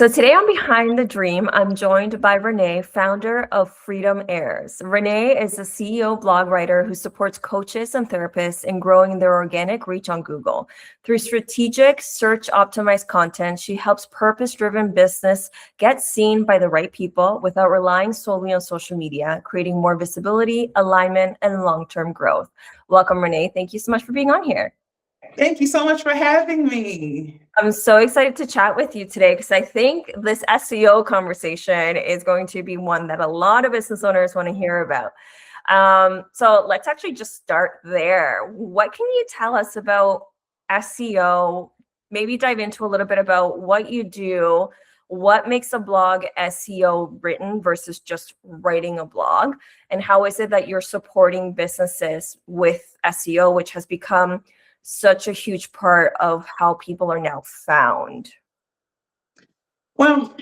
So today on Behind the Dream, I'm joined by Renea, founder of Freedom Heirs. Renea is a CEO blog writer who supports coaches and therapists in growing their organic reach on Google. Through strategic search optimized content, she helps purpose-driven business get seen by the right people without relying solely on social media, creating more visibility, alignment, and long-term growth. Welcome, Renea. Thank you so much for being on here. Thank you so much for having me. I'm so excited to chat with you today because I think this SEO conversation is going to be one that a lot of business owners want to hear about. So let's actually just start there. What can you tell us about SEO? Maybe dive into a little bit about what you do, what makes a blog SEO written versus just writing a blog, and how is it that you're supporting businesses with SEO, which has become such a huge part of how people are now found? Well,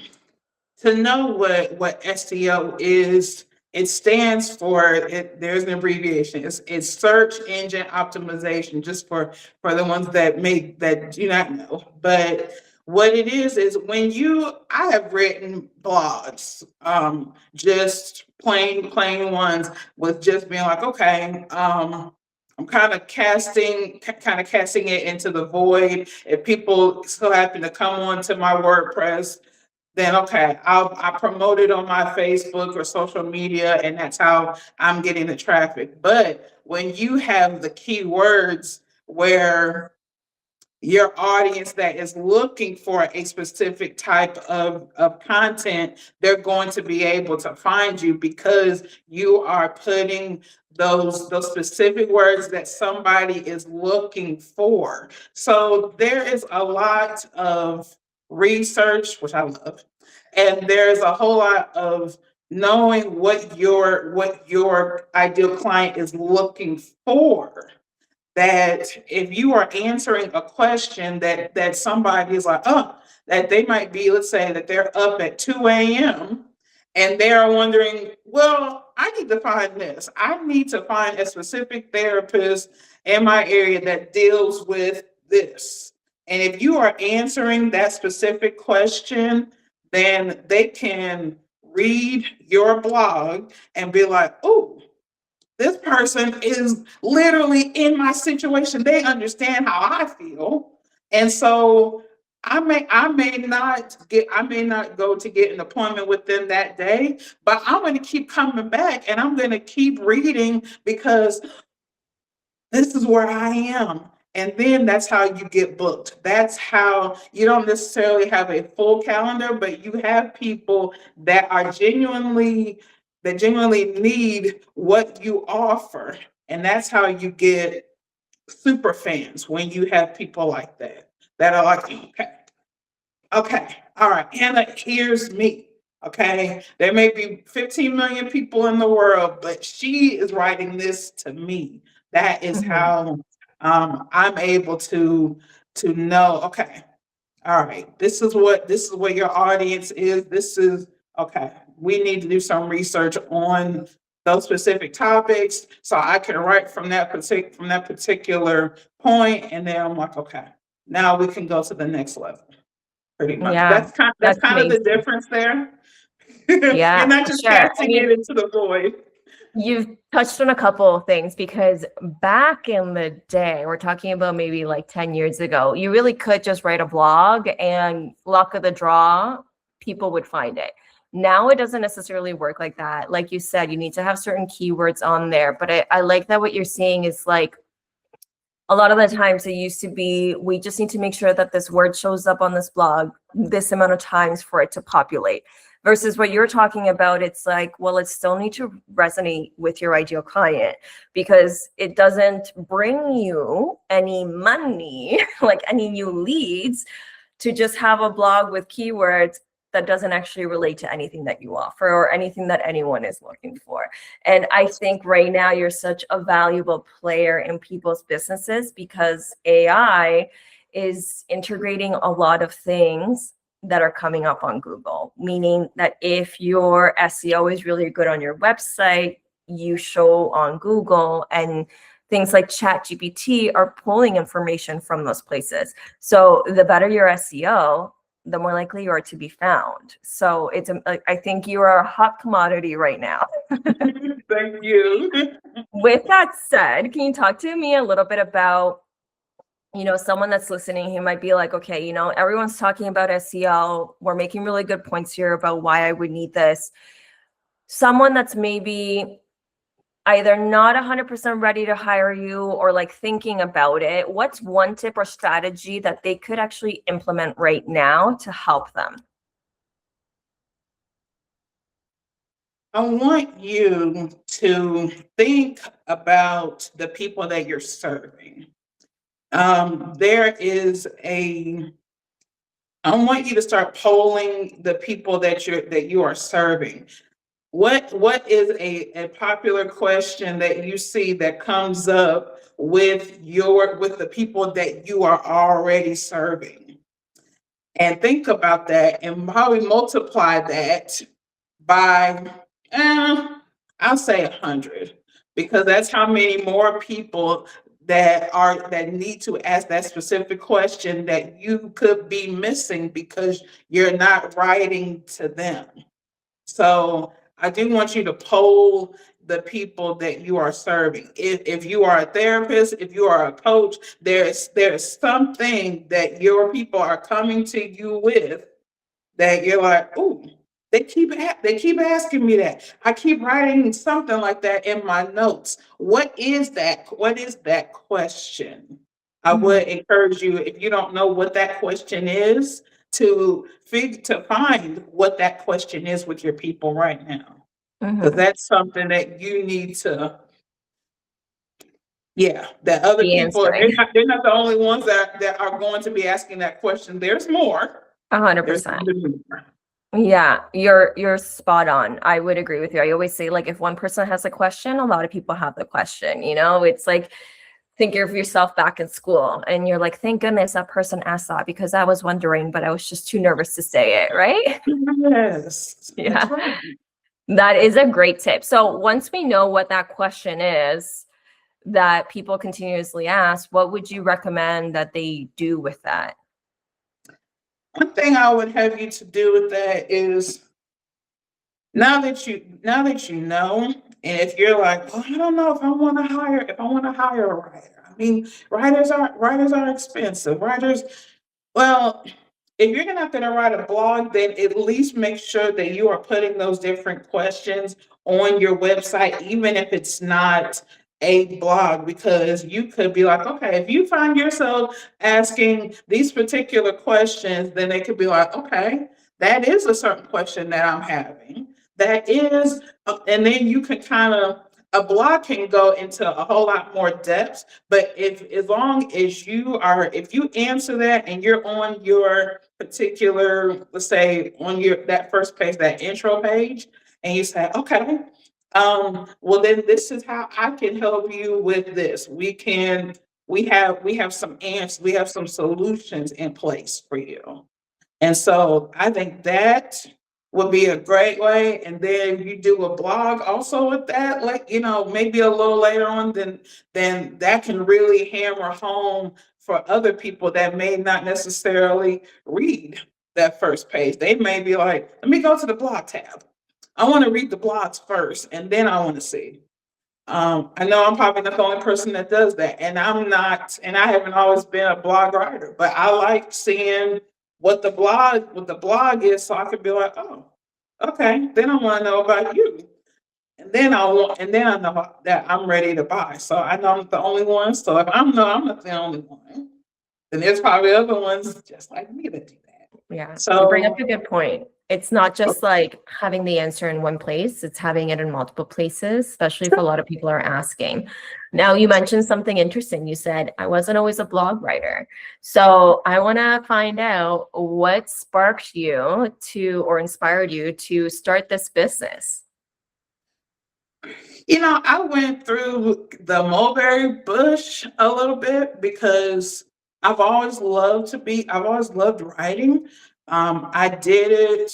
to know what SEO is, it stands for, there's an abbreviation. It's search engine optimization, just for the ones that do not know. But what it is when I have written blogs, just plain ones, with just being like, okay, I'm kind of casting it into the void. If people still happen to come onto my WordPress, then okay, I promote it on my Facebook or social media, and that's how I'm getting the traffic. But when you have the keywords where your audience that is looking for a specific type of content, they're going to be able to find you because you are putting those specific words that somebody is looking for. So there is a lot of research, which I love, and there's a whole lot of knowing what your ideal client is looking for. That if you are answering a question that somebody is like, oh, that they might be, let's say that they're up at 2 a.m. and they are wondering, well, I need to find this. I need to find a specific therapist in my area that deals with this. And if you are answering that specific question, then they can read your blog and be like, oh, this person is literally in my situation. They understand how I feel. And so I may not go to get an appointment with them that day, but I'm going to keep coming back and I'm going to keep reading because this is where I am. And then that's how you get booked. That's how you don't necessarily have a full calendar, but you have people that genuinely need what you offer. And that's how you get super fans, when you have people like that are like, okay, all right, Hannah, here's me. Okay, there may be 15 million people in the world, but she is writing this to me. That is how I'm able to know, okay, all right, this is what your audience is. This is okay. We need to do some research on those specific topics, so I can write from that particular point, and then I'm like, okay, now we can go to the next level. Pretty much. Yeah, That's kind of the difference there. Yeah, You're not for just sure. casting it into the void. You've touched on a couple of things because back in the day, we're talking about maybe like 10 years ago, you really could just write a blog and luck of the draw, people would find it. Now it doesn't necessarily work like that. Like you said, you need to have certain keywords on there. But I like that what you're saying is like a lot of the times it used to be, we just need to make sure that this word shows up on this blog this amount of times for it to populate. Versus what you're talking about, it's like, well, it still needs to resonate with your ideal client because it doesn't bring you any money, like any new leads, to just have a blog with keywords that doesn't actually relate to anything that you offer or anything that anyone is looking for. And I think right now you're such a valuable player in people's businesses because AI is integrating a lot of things that are coming up on Google, meaning that if your SEO is really good on your website, you show on Google, and things like ChatGPT are pulling information from those places. So the better your SEO, the more likely you are to be found. So I think you are a hot commodity right now. Thank you. With that said, can you talk to me a little bit about, someone that's listening who might be like, okay, everyone's talking about SEO. We're making really good points here about why I would need this. Someone that's maybe either not 100% ready to hire you or like thinking about it, what's one tip or strategy that they could actually implement right now to help them? I want you to think about the people that you're serving. I want you to start polling the people that you are serving. What is a popular question that you see that comes up with the people that you are already serving? And think about that and probably multiply that by, I'll say 100, because that's how many more people that need to ask that specific question that you could be missing because you're not writing to them. So I do want you to poll the people that you are serving. If you are a therapist, if you are a coach, there's something that your people are coming to you with that you're like, ooh, they keep asking me that. I keep writing something like that in my notes. What is that? What is that question? I would encourage you, if you don't know what that question is, to find what that question is with your people right now. Because that's something that you need to, that other Be people, answering. they're not the only ones that are going to be asking that question. There's more. 100%. Yeah, you're spot on. I would agree with you. I always say, like, if one person has a question, a lot of people have the question. It's like, think of yourself back in school and you're like, thank goodness that person asked that because I was wondering, but I was just too nervous to say it, right? Yes. Yeah. That's right. That is a great tip. So once we know what that question is that people continuously ask, what would you recommend that they do with that? One thing I would have you to do with that is, now that you know, and if you're like, well, I don't know if I want to hire a writer. I mean, writers are expensive. Well, if you're not going to write a blog, then at least make sure that you are putting those different questions on your website, even if it's not a blog, because you could be like, okay, if you find yourself asking these particular questions, then they could be like, okay, that is a certain question that I'm having. That is, and then you can a blog can go into a whole lot more depth, but as long as if you answer that and you're on your particular, let's say on that first page, that intro page, and you say, okay, well then this is how I can help you with this. We have some answers, we have some solutions in place for you. And so I think that would be a great way. And then you do a blog also with that, like, maybe a little later on, then that can really hammer home for other people that may not necessarily read that first page. They may be like, let me go to the blog tab. I want to read the blogs first, and then I want to see. I know I'm probably not the only person that does that, and I haven't always been a blog writer, but I like seeing what the blog is, so I could be like, oh, okay, then I want to know about you, and then I know that I'm ready to buy. So I know I'm not the only one. So if I'm not the only one, then there's probably other ones just like me that do that. Yeah. So you bring up a good point. It's not just like having the answer in one place, it's having it in multiple places, especially if a lot of people are asking. Now, you mentioned something interesting. You said, I wasn't always a blog writer. So I want to find out what sparked you or inspired you to start this business. I went through the mulberry bush a little bit because I've always loved writing. I did it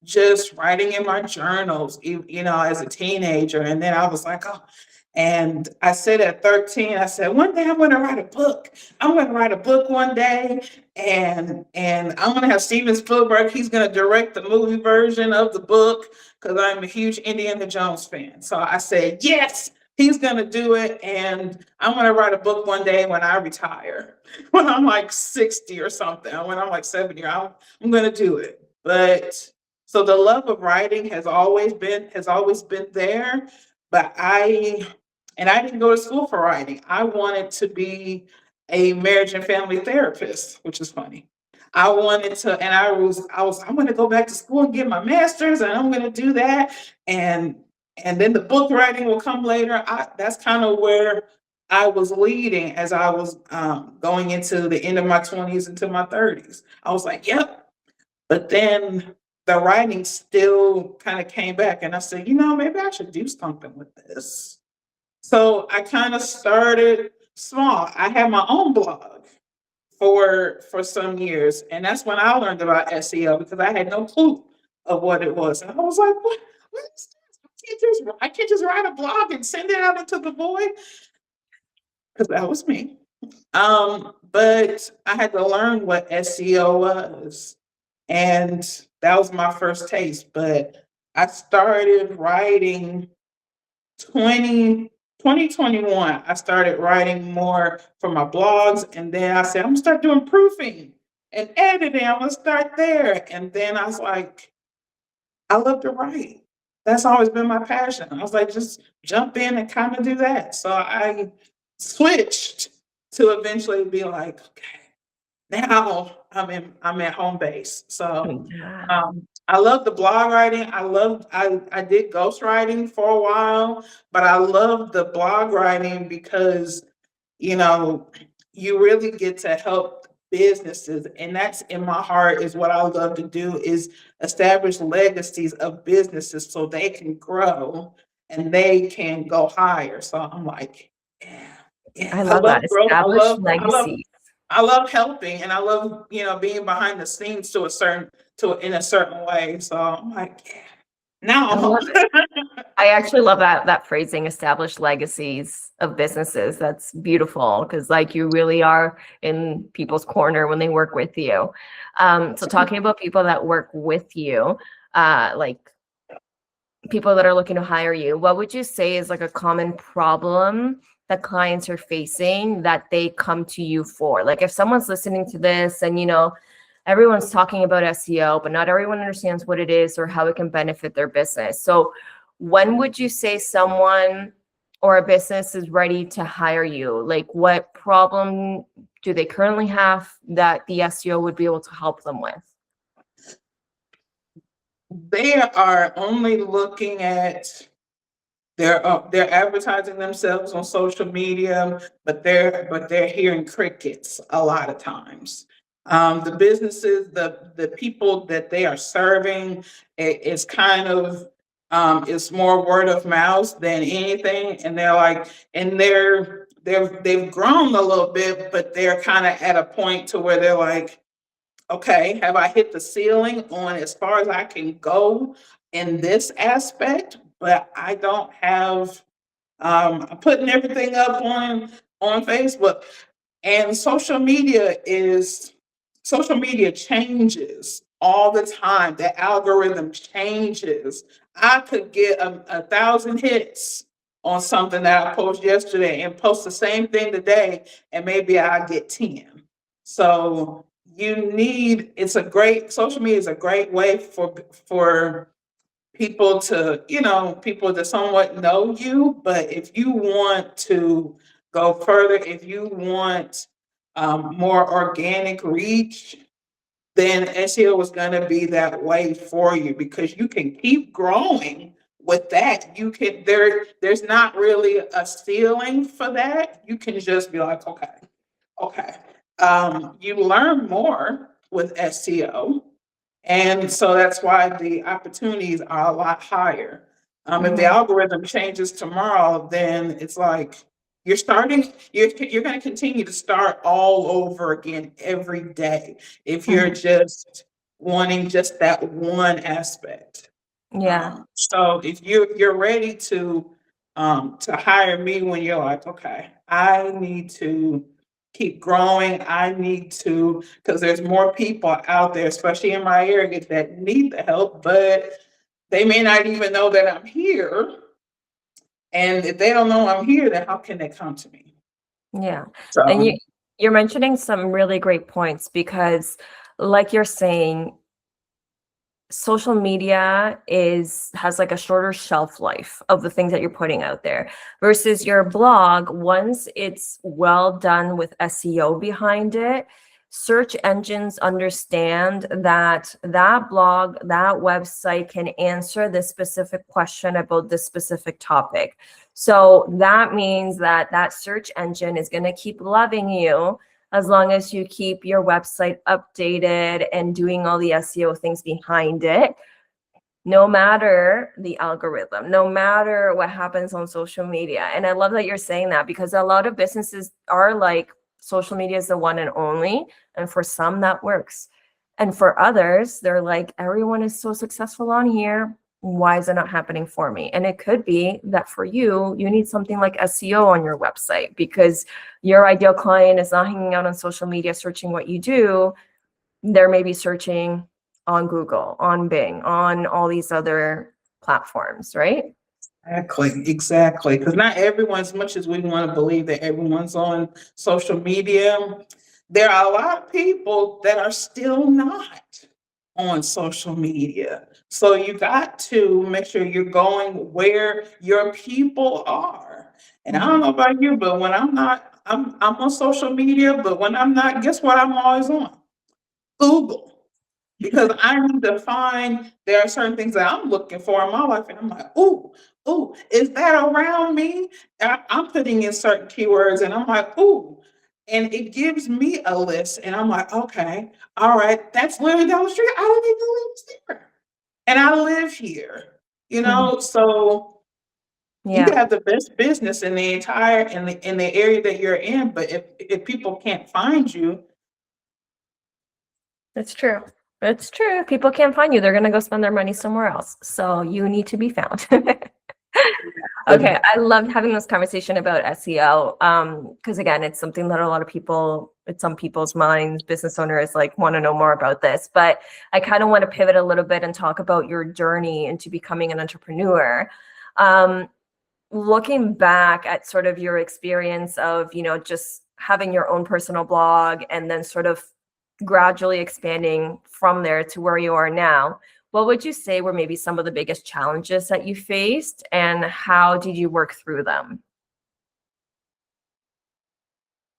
just writing in my journals, as a teenager. And then I was like, oh, And I said at 13, I said, one day I'm going to write a book. I'm going to write a book one day, and I'm going to have Steven Spielberg. He's going to direct the movie version of the book because I'm a huge Indiana Jones fan. So I said, yes, he's going to do it. And I'm going to write a book one day when I retire, when I'm like 60 or something, when I'm like 70, I'm going to do it. But so the love of writing has always been there. But I didn't go to school for writing. I wanted to be a marriage and family therapist, which is funny. I wanted to, and I'm going to go back to school and get my master's, and I'm going to do that. And then the book writing will come later. That's kind of where I was leading as I was going into the end of my 20s into my 30s. I was like, yep. But then the writing still kind of came back, and I said, maybe I should do something with this. So I kind of started small. I had my own blog for some years, and that's when I learned about SEO because I had no clue of what it was. And I was like, what is this? I can't just write a blog and send it out into the void, because that was me. But I had to learn what SEO was, and that was my first taste. But I started writing 2021, I started writing more for my blogs, and then I said, I'm gonna start doing proofing and editing. I'm gonna start there. And then I was like, I love to write. That's always been my passion. I was like, just jump in and kind of do that. So I switched to eventually be like, okay, now I'm at home base. So I love the blog writing. I did ghost writing for a while, but I love the blog writing because, you really get to help businesses. And that's in my heart is what I love to do is establish legacies of businesses so they can grow and they can go higher. So I'm like, yeah. I love that. Growth. Established legacy. I love helping, and I love, being behind the scenes in a certain way. So I'm like, yeah. Now I'm home. I actually love that phrasing, established legacies of businesses. That's beautiful because like you really are in people's corner when they work with you. So talking about people that work with you, like people that are looking to hire you, what would you say is like a common problem that clients are facing that they come to you for? Like if someone's listening to this and, everyone's talking about SEO, but not everyone understands what it is or how it can benefit their business. So when would you say someone or a business is ready to hire you? Like what problem do they currently have that the SEO would be able to help them with? They are only looking at they're advertising themselves on social media, but they're hearing crickets a lot of times. The businesses, the people that they are serving, it's kind of it's more word of mouth than anything, and they've grown a little bit, but they're kind of at a point to where they're like, okay, have I hit the ceiling on as far as I can go in this aspect? But I don't have, I'm putting everything up on Facebook, and social media changes all the time. The algorithm changes. I could get 1,000 hits on something that I posted yesterday and post the same thing today, and maybe I get 10. So social media is a great way for people to, people to somewhat know you. But if you want to go further, if you want more organic reach, then SEO is going to be that way for you because you can keep growing with that. There's not really a ceiling for that. You can just be like, okay. You learn more with SEO. And so that's why the opportunities are a lot higher. If the algorithm changes tomorrow, then it's like you're going to continue to start all over again every day if you're just wanting just that one aspect. Yeah. So if you're ready to to hire me when you're like, okay, I need to keep growing. I need to, because there's more people out there, especially in my area, that need the help, but they may not even know that I'm here. And if they don't know I'm here, then how can they come to me? Yeah. So And you're mentioning some really great points because, like you're saying, social media has like a shorter shelf life of the things that you're putting out there versus your blog. Once it's well done with SEO behind it, search engines understand that that blog, that website can answer this specific question about this specific topic. So that means that that search engine is going to keep loving you as long as you keep your website updated and doing all the SEO things behind it, no matter the algorithm, no matter what happens on social media. And I love that you're saying that because a lot of businesses are like, social media is the one and only. And for some, that works. And for others, they're like, everyone is so successful on here. Why is it not happening for me? And it could be that for you, you need something like SEO on your website because your ideal client is not hanging out on social media searching what you do. They're maybe searching on Google, on Bing, on all these other platforms, right? exactly. Because not everyone, as much as we want to believe that everyone's on social media, there are a lot of people that are still not on social media. So you got to make sure you're going where your people are. And I don't know about you, but when I'm not, I'm on social media, but when I'm not, guess what I'm always on? Google. Because I need to find, there are certain things that I'm looking for in my life, and I'm like, ooh, is that around me? I'm putting in certain keywords, and I'm like, ooh, and it gives me a list, and I'm like, okay, all right, that's literally down the street. I don't even live there, and I live here, So you Yeah, can have the best business in the entire in the area that you're in, but if people can't find you, it's true. It's true. People can't find you. They're going to go spend their money somewhere else. So you need to be found. Okay, I loved having this conversation about SEO because again, it's something that a lot of people, it's on people's minds, business owners like want to know more about this. But I kind of want to pivot a little bit and talk about your journey into becoming an entrepreneur. Looking back at sort of your experience of, just having your own personal blog and then sort of gradually expanding from there to where you are now, what would you say were maybe some of the biggest challenges that you faced and how did you work through them?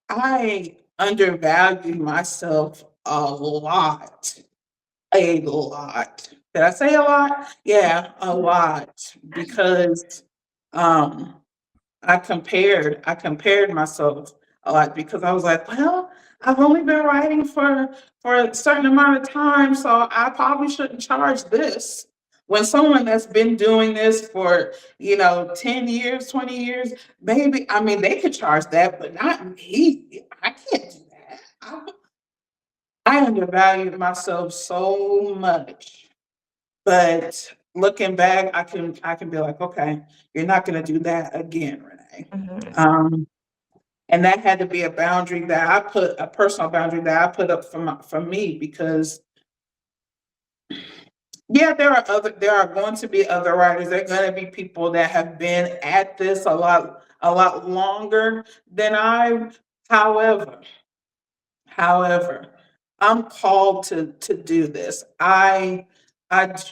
I undervalue myself a lot. A lot. Did I say a lot? Yeah, a lot. Because um I compared myself a lot because I was like, well, I've only been writing for a certain amount of time, so I probably shouldn't charge this. When someone that's been doing this for 10 years, 20 years, maybe I mean they could charge that, but not me. I can't do that. I undervalued myself so much. But looking back, I can be like, okay, you're not gonna do that again, Renee. Mhm. Um, and that had to be a boundary that I put, a personal boundary that I put up for me because yeah, there are going to be other writers. There are going to be people that have been at this a lot longer than I. However, However, I'm called to do this. I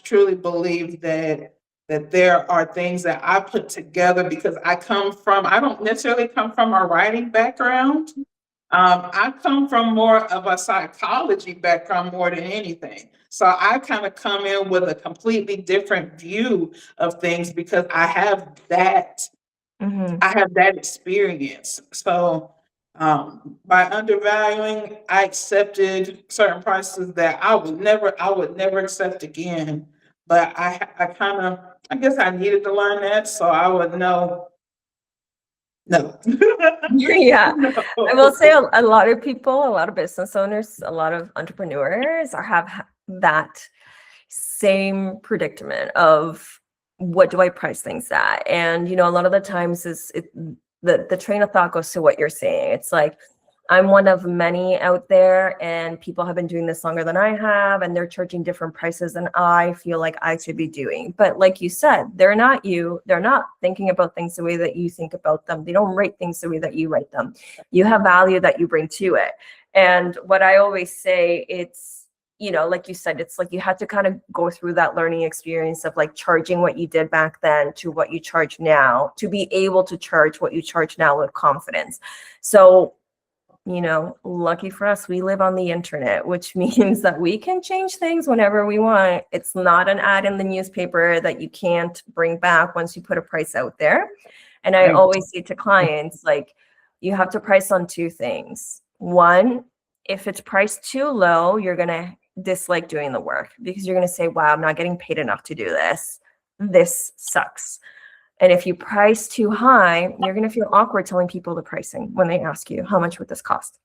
truly believe that there are things that I put together because I don't necessarily come from a writing background. I come from more of a psychology background more than anything. So I kind of come in with a completely different view of things because Mhm. I have that experience. So by undervaluing, I accepted certain prices that I would never accept again. But I kind of, I guess I needed to learn that so I would know, no. Yeah, I will No. say a lot of people, a lot of business owners, a lot of entrepreneurs have that same predicament of what do I price things at? And, a lot of the times the train of thought goes to what you're saying. It's like, I'm one of many out there, and people have been doing this longer than I have, and they're charging different prices than I feel like I should be doing. But like you said, they're not you. They're not thinking about things the way that you think about them. They don't rate things the way that you rate them. You have value that you bring to it. And what I always say, it's, like you said, it's like you had to kind of go through that learning experience of like charging what you did back then to what you charge now, to be able to charge what you charge now with confidence. So, lucky for us, we live on the internet, which means that we can change things whenever we want. It's not an ad in the newspaper that you can't bring back once you put a price out there. And I always say to clients, like, you have to price on two things. One, if it's priced too low, you're going to dislike doing the work because you're going to say, wow, I'm not getting paid enough to do this. This sucks. And if you price too high, you're going to feel awkward telling people the pricing when they ask you, how much would this cost?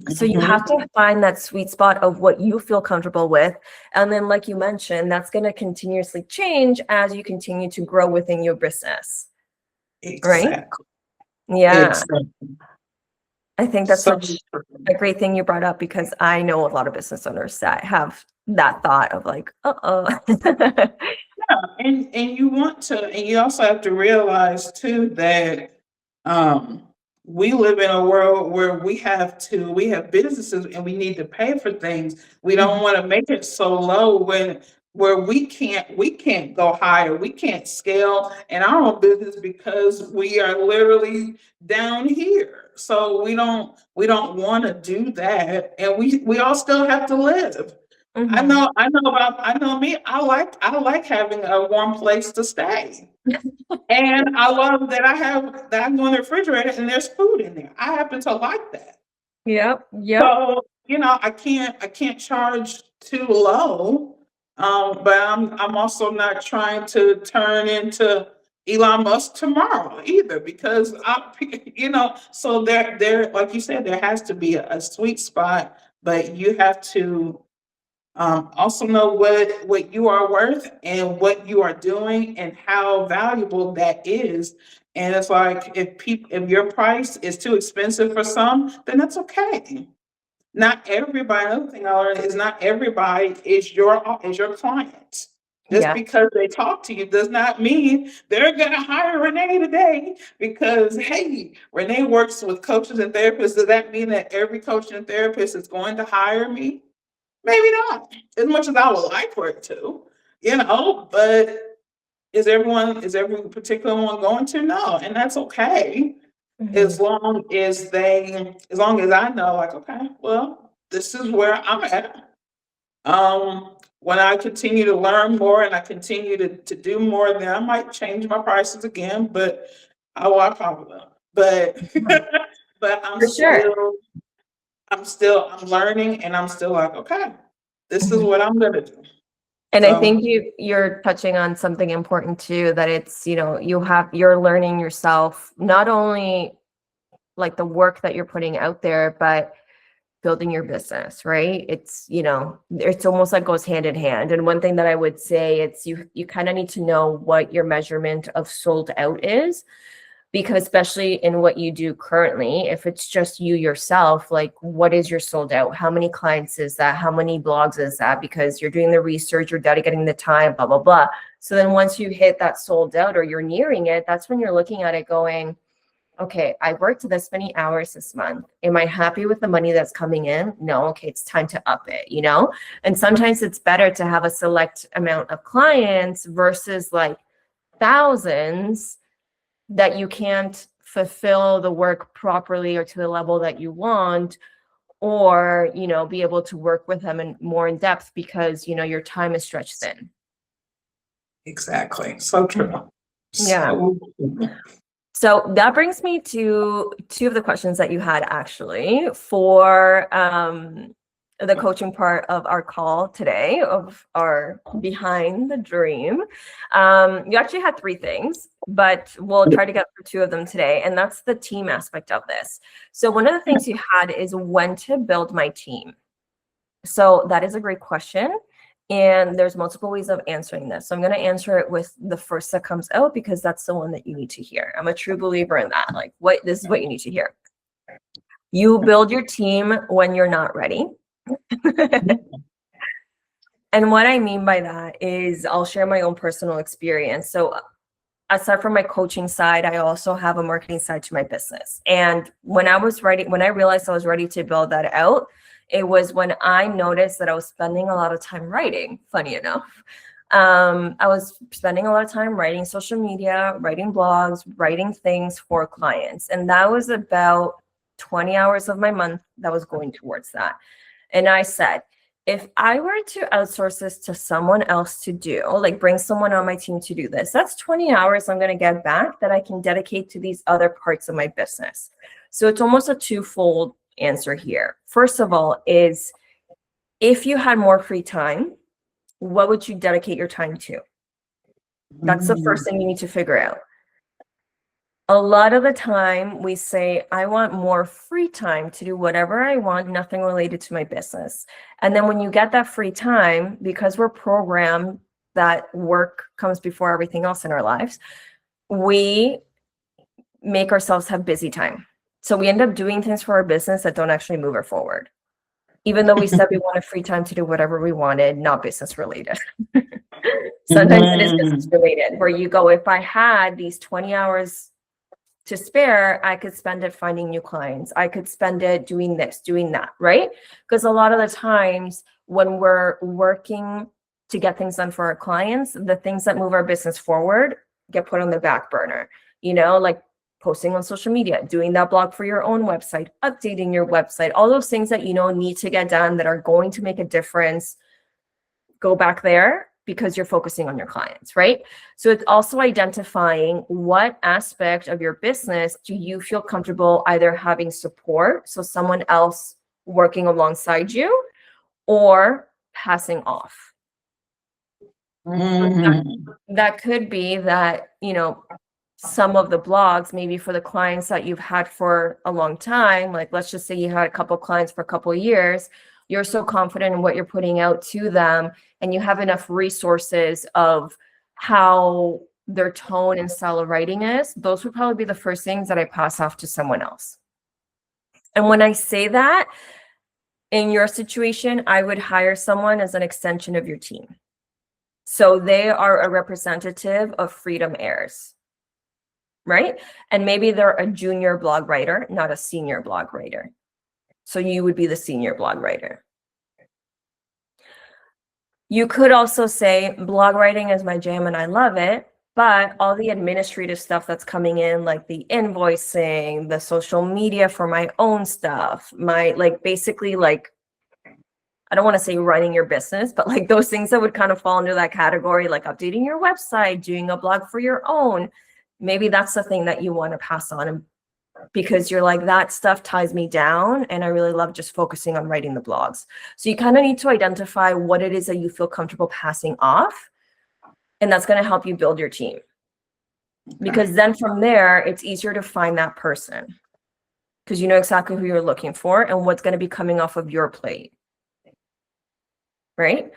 So you have to find that sweet spot of what you feel comfortable with. And then, like you mentioned, that's going to continuously change as you continue to grow within your business. Exactly. Right? Yeah. Exactly. I think that's such a great thing you brought up, because I know a lot of business owners that have that thought of like, Yeah, and you want to, and you also have to realize too that we live in a world where we have businesses and we need to pay for things. We don't want to make it so low where we can't go higher. We can't scale in our own business because we are literally down here. So we don't want to do that, and we all still have to live. I know me. I like having a warm place to stay. And I love that I go in the refrigerator and there's food in there. I happen to like that. Yep. So, I can't charge too low. But I'm also not trying to turn into Elon Musk tomorrow either, because so there, like you said, there has to be a sweet spot, but you have to also know what you are worth and what you are doing and how valuable that is. And it's like, if your price is too expensive for some, then that's okay. Not everybody. Another thing I learned is not everybody is your client. Just because they talk to you does not mean they're going to hire Renee today because, hey, Renee works with coaches and therapists. Does that mean that every coach and therapist is going to hire me? Maybe not, as much as I would like for it to, but is every particular one going to? No, and that's okay. As long as I know, like, okay, well, this is where I'm at. When I continue to learn more and I continue to do more, then I might change my prices again, but I probably will. But I'm learning, and I'm still like, okay, this is what I'm gonna do. And I think you're touching on something important too, that it's, you're learning yourself, not only like the work that you're putting out there, but building your business, right? It's, it's almost like goes hand in hand. And one thing that I would say, it's you kind of need to know what your measurement of sold out is, because especially in what you do currently, if it's just you yourself, like, what is your sold out? How many clients is that? How many blogs is that? Because you're doing the research, you're dedicating the time, blah, blah, blah. So then once you hit that sold out or you're nearing it, that's when you're looking at it going, okay, I worked this many hours this month. Am I happy with the money that's coming in? No. Okay, it's time to up it, And sometimes it's better to have a select amount of clients versus like thousands that you can't fulfill the work properly or to the level that you want, or, be able to work with them more in depth because, your time is stretched thin. Exactly. So true. Yeah. So that brings me to two of the questions that you had actually for the coaching part of our call today, of our Behind the Dream. You actually had three things, but we'll try to get through two of them today. And that's the team aspect of this. So one of the things you had is when to build my team. So that is a great question. And there's multiple ways of answering this. So I'm going to answer it with the first that comes out because that's the one that you need to hear. I'm a true believer in that. Like, this is what you need to hear. You build your team when you're not ready. And what I mean by that is I'll share my own personal experience. So aside from my coaching side, I also have a marketing side to my business. And when I realized I was ready to build that out, it was when I noticed that I was spending a lot of time writing, funny enough. I was spending a lot of time writing social media, writing blogs, writing things for clients. And that was about 20 hours of my month that was going towards that. And I said, if I were to outsource this to someone else to do, like bring someone on my team to do this, that's 20 hours I'm going to get back that I can dedicate to these other parts of my business. So it's almost a twofold answer here. First of all is, if you had more free time, what would you dedicate your time to? That's the first thing you need to figure out. A lot of the time we say, I want more free time to do whatever I want, nothing related to my business. And then when you get that free time, because we're programmed that work comes before everything else in our lives, we make ourselves have busy time. So we end up doing things for our business that don't actually move it forward. Even though we said we wanted free time to do whatever we wanted, not business related. Sometimes it is business related, where you go, if I had these 20 hours to spare, I could spend it finding new clients. I could spend it doing this, doing that, right? Because a lot of the times when we're working to get things done for our clients, the things that move our business forward get put on the back burner, like posting on social media, doing that blog for your own website, updating your website, all those things that need to get done that are going to make a difference, go back there because you're focusing on your clients, right? So it's also identifying what aspect of your business do you feel comfortable either having support, so someone else working alongside you, or passing off. That could be that, some of the blogs, maybe for the clients that you've had for a long time, like let's just say you had a couple clients for a couple of years, you're so confident in what you're putting out to them, and you have enough resources of how their tone and style of writing is, those would probably be the first things that I pass off to someone else. And when I say that, in your situation, I would hire someone as an extension of your team. So they are a representative of Freedom Heirs, right? And maybe they're a junior blog writer, not a senior blog writer. So you would be the senior blog writer. You could also say, blog writing is my jam and I love it, but all the administrative stuff that's coming in, like the invoicing, the social media for my own stuff, basically I don't want to say running your business, but like those things that would kind of fall under that category, like updating your website, doing a blog for your own, maybe that's the thing that you want to pass on, because you're like, that stuff ties me down and I really love just focusing on writing the blogs. So you kind of need to identify what it is that you feel comfortable passing off, and that's going to help you build your team. Because then from there, it's easier to find that person because you know exactly who you're looking for and what's going to be coming off of your plate, right?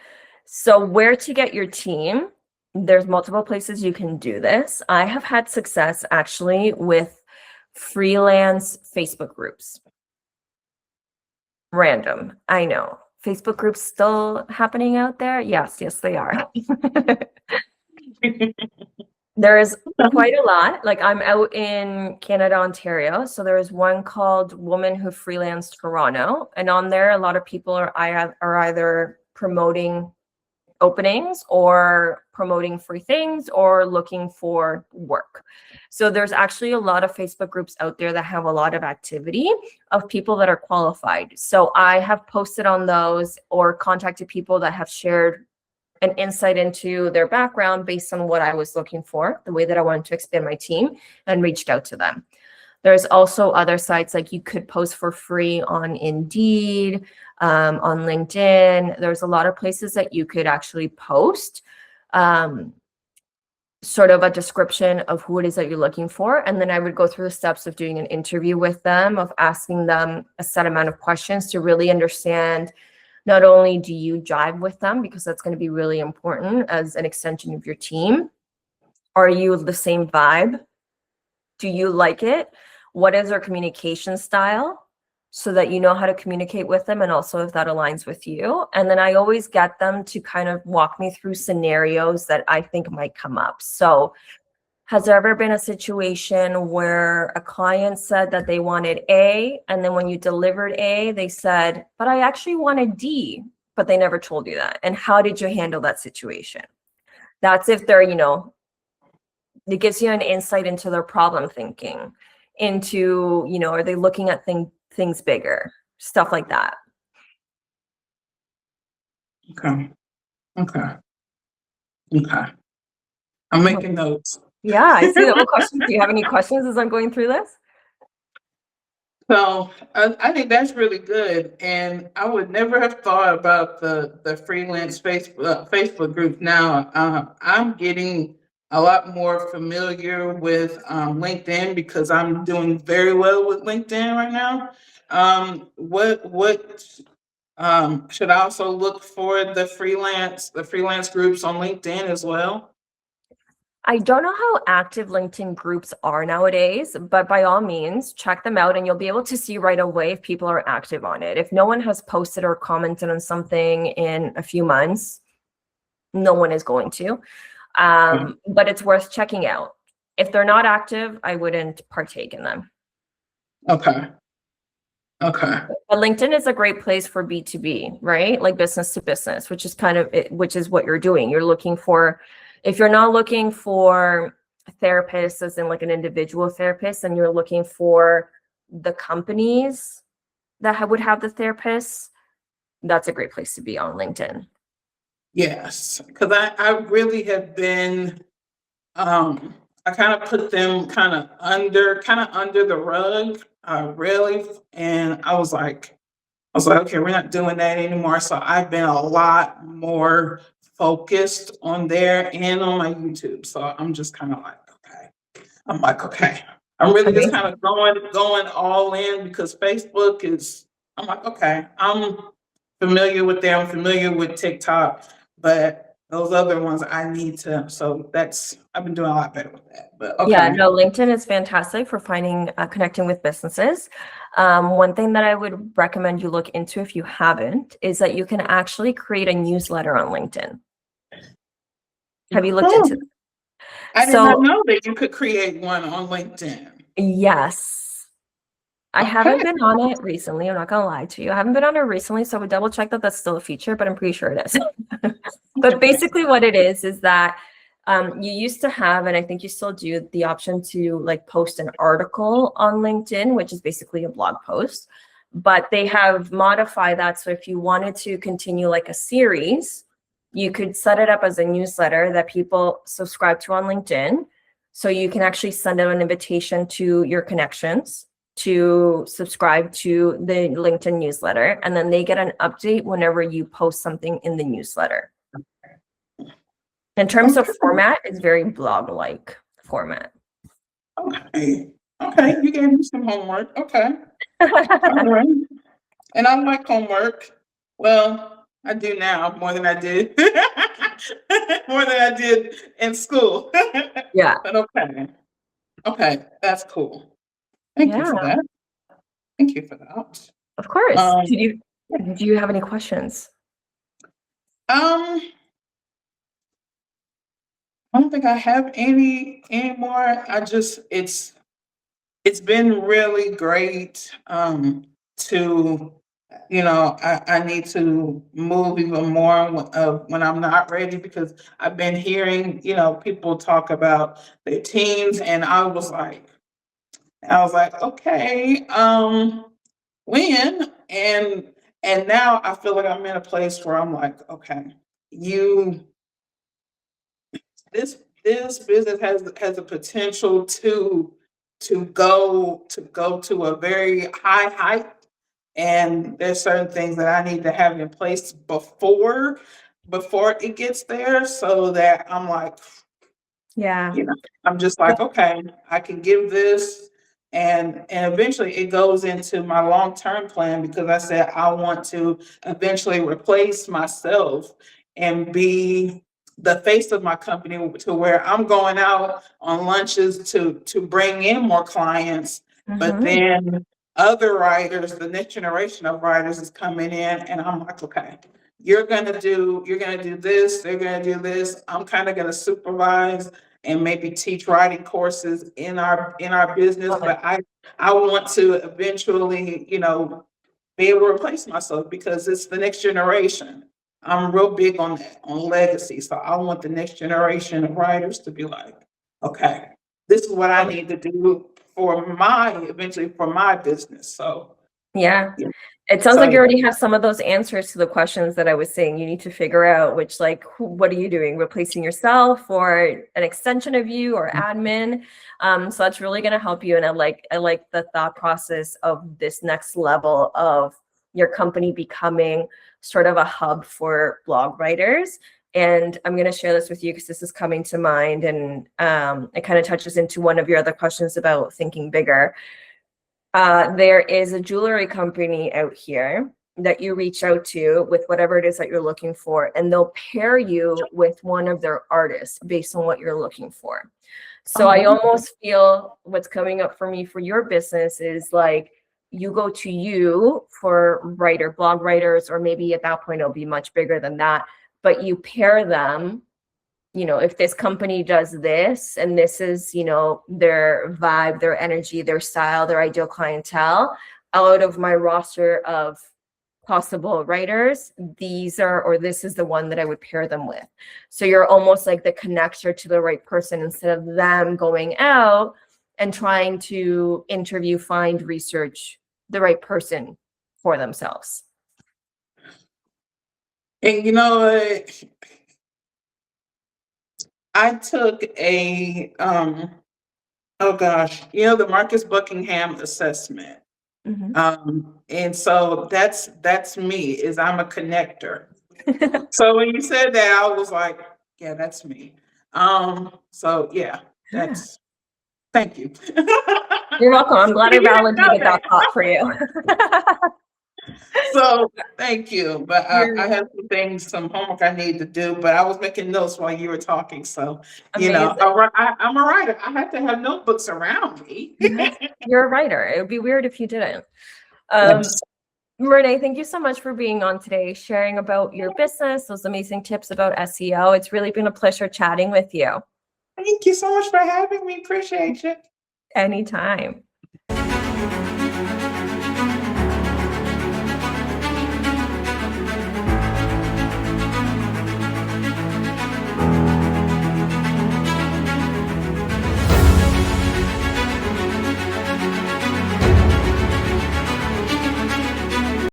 So where to get your team? There's multiple places you can do this. I have had success actually with freelance Facebook groups. Random, I know. Facebook groups still happening out there? Yes, they are. There is quite a lot. Like I'm out in Canada, Ontario. So there is one called Woman Who Freelanced Toronto. And on there, a lot of people are either promoting openings or promoting free things or looking for work. So there's actually a lot of Facebook groups out there that have a lot of activity of people that are qualified. So I have posted on those or contacted people that have shared an insight into their background based on what I was looking for, the way that I wanted to expand my team, and reached out to them. There's also other sites like you could post for free on Indeed, on LinkedIn. There's a lot of places that you could actually post sort of a description of who it is that you're looking for. And then I would go through the steps of doing an interview with them, of asking them a set amount of questions to really understand not only do you jive with them, because that's going to be really important as an extension of your team, are you the same vibe? Do you like it? What is their communication style? So that you know how to communicate with them, and also if that aligns with you. And then I always get them to kind of walk me through scenarios that I think might come up. So has there ever been a situation where a client said that they wanted A, and then when you delivered A, they said, but I actually wanted D, but they never told you that? And how did you handle that situation? That's if they're, it gives you an insight into their problem thinking, into, are they looking at things bigger, stuff like that. Okay. I'm making notes. Yeah, I see the questions. Do you have any questions as I'm going through this? So I think that's really good, and I would never have thought about the freelance Facebook group. Now I'm getting a lot more familiar with LinkedIn, because I'm doing very well with LinkedIn right now. What should I also look for the freelance groups on LinkedIn as well? I don't know how active LinkedIn groups are nowadays, but by all means, check them out and you'll be able to see right away if people are active on it. If no one has posted or commented on something in a few months, no one is going to. But it's worth checking out. If they're not active, I wouldn't partake in them. Okay. But LinkedIn is a great place for B2B, right? Like business to business, which is kind of it, which is what you're doing. You're looking for, if you're not looking for therapists as in like an individual therapist, and you're looking for the companies that would have the therapists, that's a great place to be on LinkedIn. Yes, because I really have been, I kind of put them kind of under the rug, really, and I was like, okay, we're not doing that anymore. So I've been a lot more focused on there and on my YouTube. So I'm just kind of like, okay. I'm really just kind of going all in, because Facebook is, I'm like, okay, I'm familiar with them, I'm familiar with TikTok, but those other ones I need to, so I've been doing a lot better with that. But okay. Yeah, no, LinkedIn is fantastic for finding, connecting with businesses. One thing that I would recommend you look into if you haven't is that you can actually create a newsletter on LinkedIn. Have you looked into that? I did not know that you could create one on LinkedIn. Yes. I haven't been on it recently. I'm not going to lie to you. I haven't been on it recently, so I would double check that that's still a feature, but I'm pretty sure it is. But basically what it is that you used to have, and I think you still do, the option to like post an article on LinkedIn, which is basically a blog post. But they have modified that. So if you wanted to continue like a series, you could set it up as a newsletter that people subscribe to on LinkedIn. So you can actually send out an invitation to your connections to subscribe to the LinkedIn newsletter, and then they get an update whenever you post something in the newsletter. In terms of format, it's very blog-like format. Okay, you gave me some homework. Okay. All right. And I like homework. Well, I do now more than I did. More than I did in school. Yeah. But okay, that's cool. Thank you for that. Thank you for that. Of course. Do you have any questions? I don't think I have any anymore. It's been really great to, I need to move even more when I'm not ready, because I've been hearing, people talk about their teams, and I was like, okay, when? And now I feel like I'm in a place where I'm like, okay, this business has a potential to go to a very high height, and there's certain things that I need to have in place before it gets there, so that I'm like, I'm just like, okay, I can give this, And eventually it goes into my long-term plan, because I said I want to eventually replace myself and be the face of my company, to where I'm going out on lunches to bring in more clients. But then other writers, the next generation of writers is coming in, and I'm like, okay, you're gonna do this, they're gonna do this. I'm kind of gonna supervise and maybe teach writing courses in our business. Love it. But I want to eventually, be able to replace myself, because it's the next generation. I'm real big on that, on legacy. So I want the next generation of writers to be like, okay, this is what I Love it. need to do eventually for my business. So Yeah. yeah. It sounds So like you already have some of those answers to the questions that I was saying you need to figure out, which, like, what are you doing? Replacing yourself, or an extension of you, or admin? So that's really going to help you. And I like the thought process of this next level of your company becoming sort of a hub for blog writers. And I'm going to share this with you because this is coming to mind, and it kind of touches into one of your other questions about thinking bigger. There is a jewelry company out here that you reach out to with whatever it is that you're looking for, and they'll pair you with one of their artists based on what you're looking for. So I almost feel what's coming up for me for your business is like, you go to you for blog writers, or maybe at that point it'll be much bigger than that, but you pair them. If this company does this, and this is, their vibe, their energy, their style, their ideal clientele, out of my roster of possible writers, this is the one that I would pair them with. So you're almost like the connector to the right person, instead of them going out and trying to interview, find, research the right person for themselves. And I took a the Marcus Buckingham assessment. And so that's me, is I'm a connector. So when you said that, I was like, yeah, that's me. So yeah, thank you. You're welcome. I'm glad I validated that thought for you. So thank you. But I have some homework I need to do, but I was making notes while you were talking. So, I'm a writer. I have to have notebooks around me. You're a writer. It would be weird if you didn't. Yes. Renee, thank you so much for being on today, sharing about your business, those amazing tips about SEO. It's really been a pleasure chatting with you. Thank you so much for having me. Appreciate you. Anytime.